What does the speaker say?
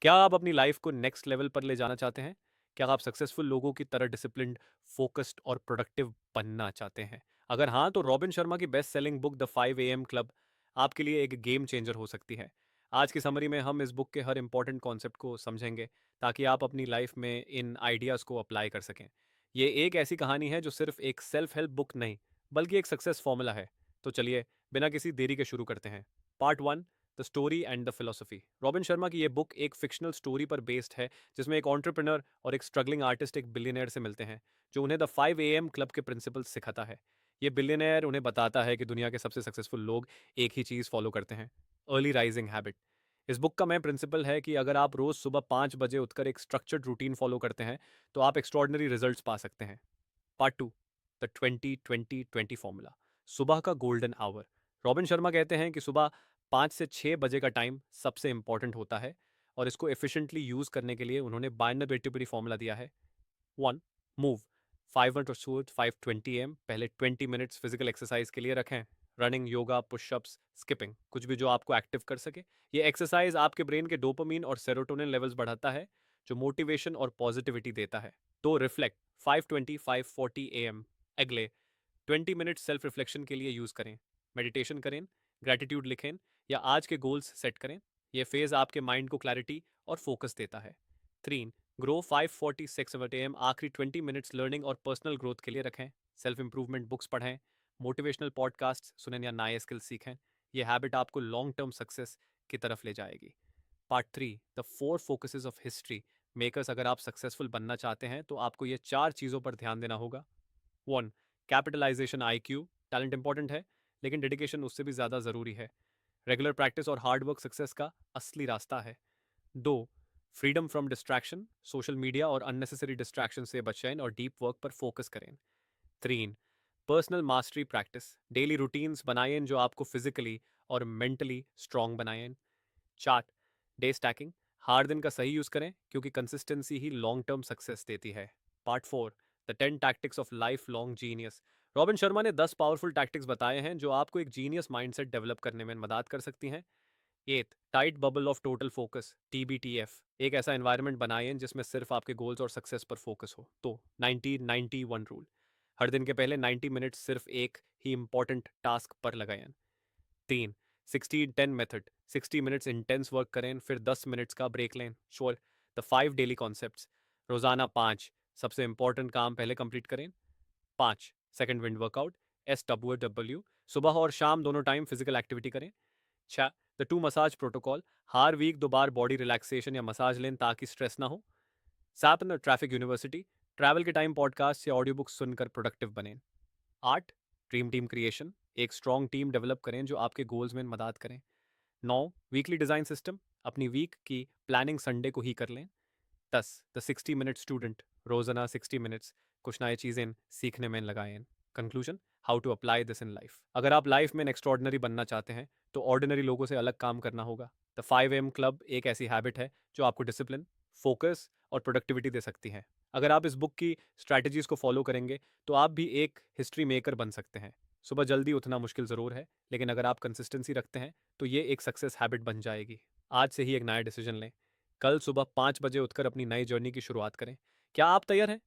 क्या आप अपनी लाइफ को नेक्स्ट लेवल पर ले जाना चाहते हैं? क्या आप सक्सेसफुल लोगों की तरह डिसिप्लिन्ड, फोकस्ड और प्रोडक्टिव बनना चाहते हैं? अगर हाँ, तो रॉबिन शर्मा की best selling book the 5 AM club आपके लिए एक गेम चेंजर हो सकती है। आज की समरी में हम इस बुक के हर इंपॉर्टेंट कॉन्सेप्ट को समझेंगे ताकि आप अपनी लाइफ में इन आइडियाज़ को अप्लाई कर सकें। ये एक ऐसी कहानी है जो सिर्फ एक सेल्फ हेल्प बुक नहीं, बल्कि एक सक्सेस फॉर्मूला है। तो चलिए, बिना किसी देरी के शुरू करते हैं। Part 1, the story and the philosophy. Robin Sharma की ये बुक एक फिक्शनल स्टोरी पर बेस्ड है, जिसमें एक एंटरप्रेन्योर और एक स्ट्रगलिंग आर्टिस्ट एक बिलियनर से मिलते हैं, जो उन्हें द 5 AM क्लब के प्रिंसिपल्स सिखाता है। ये बिलियनर उन्हें बताता है कि दुनिया के सबसे सक्सेसफुल लोग एक ही चीज़ फॉलो करते हैं, अर्ली राइजिंग हैबिट। इस बुक का मेन प्रिंसिपल है कि अगर आप रोज़ सुबह 5 बजे उठकर एक स्ट्रक्चर्ड रूटीन फॉलो करते हैं, तो आप एक्स्ट्रॉर्डनरी रिजल्ट्स पा सकते हैं। पार्ट 2, द 20-20-20 फॉर्मूला, सुबह का गोल्डन आवर। रॉबिन शर्मा कहते हैं कि सुबह 5 से 6 बजे का टाइम सबसे इंपॉर्टेंट होता है, और इसको एफिशिएंटली यूज करने के लिए उन्होंने बाइनरी फॉर्मूला दिया है। 1, मूव 5 पहले 20 मिनट्स फिजिकल एक्सरसाइज के लिए रखें। रनिंग, योगा, पुशअप्स, स्किपिंग, कुछ भी जो आपको एक्टिव कर सके। ये एक्सरसाइज आपके ब्रेन के डोपामीन और सेरोटोनिन लेवल्स बढ़ाता है, जो मोटिवेशन और पॉजिटिविटी देता है। तो रिफ्लेक्ट 5:20 AM अगले 20 मिनट सेल्फ रिफ्लेक्शन के लिए यूज करें। मेडिटेशन करें, ग्रेटिट्यूड लिखें, या आज के गोल्स सेट करें। यह फेज आपके माइंड को क्लैरिटी और फोकस देता है। 3, ग्रो 5:46 AM आखिरी 20 मिनट्स लर्निंग और पर्सनल ग्रोथ के लिए रखें। सेल्फ इंप्रूवमेंट बुक्स पढ़ें, मोटिवेशनल पॉडकास्ट सुनें या नए स्किल सीखें। यह हैबिट आपको लॉन्ग टर्म सक्सेस की तरफ ले जाएगी। Part 3, the 4 focuses of history makers. अगर आप सक्सेसफुल बनना चाहते हैं तो आपको ये 4 चीज़ों पर ध्यान देना होगा। 1, कैपिटलाइजेशन IQ। टैलेंट इंपॉर्टेंट है, लेकिन डेडिकेशन उससे भी ज़्यादा ज़रूरी है। रेगुलर प्रैक्टिस और हार्ड वर्क सक्सेस का असली रास्ता है। 2, freedom from distraction. Social media और अननेसेसरी डिस्ट्रैक्शन से बचें और डीप वर्क पर फोकस करें। 3, personal mastery practice. Daily routines बनाएं जो आपको फिजिकली और मेंटली स्ट्रांग बनाएं। 4, डे स्टैकिंग। हर दिन का सही यूज करें, क्योंकि कंसिस्टेंसी ही लॉन्ग टर्म सक्सेस देती है। Part 4, the 10 tactics of life long genius. Robin Sharma ने 10 पावरफुल टैक्टिक्स बताए हैं जो आपको एक जीनियस माइंडसेट डेवलप करने में मदद कर सकती हैं। 8, tight bubble of total focus TBTF। एक ऐसा एनवायरनमेंट बनाएं जिसमें सिर्फ आपके गोल्स और सक्सेस पर फोकस हो। तो 90-90-1 रूल, हर दिन के पहले 90 मिनट सिर्फ एक ही इंपॉर्टेंट टास्क पर लगाएं। 3, 60-10 मेथड। 60 मिनट्स इंटेंस वर्क करें, फिर 10 मिनट्स का ब्रेक लें। Sure, the 5 daily concepts. रोजाना 5 सबसे इंपॉर्टेंट काम पहले कंप्लीट करें। 5, सेकंड विंड वर्कआउट SWW। सुबह और शाम दोनों टाइम फिजिकल एक्टिविटी करें। 6, द 2 मसाज प्रोटोकॉल। हर वीक 2 बार बॉडी रिलैक्सेशन या मसाज लें ताकि स्ट्रेस ना हो। 7, ट्रैफिक यूनिवर्सिटी। ट्रैवल के टाइम पॉडकास्ट या ऑडियो बुक्स सुनकर प्रोडक्टिव बने। 8, ड्रीम टीम क्रिएशन। एक स्ट्रॉन्ग टीम डेवलप करें जो आपके गोल्स में मदद करें। 9, वीकली डिज़ाइन सिस्टम। अपनी वीक की प्लानिंग संडे को ही कर लें। 10, द 60 मिनट स्टूडेंट। रोजाना 60 मिनट्स कुछ नए चीज़ें सीखने में लगाएं। Conclusion, how to apply this in life. अगर आप लाइफ में एक्स्ट्रॉर्डनरी बनना चाहते हैं तो ऑर्डिनरी लोगों से अलग काम करना होगा। द 5 AM क्लब एक ऐसी हैबिट है जो आपको डिसिप्लिन, फोकस और प्रोडक्टिविटी दे सकती है। अगर आप इस बुक की स्ट्रैटेजीज को फॉलो करेंगे तो आप भी एक हिस्ट्री मेकर बन सकते हैं। सुबह जल्दी उठना मुश्किल ज़रूर है, लेकिन अगर आप कंसिस्टेंसी रखते हैं तो ये एक सक्सेस हैबिट बन जाएगी। आज से ही एक नया डिसीजन लें। कल सुबह 5 बजे उठकर अपनी नई जर्नी की शुरुआत करें। क्या आप तैयार हैं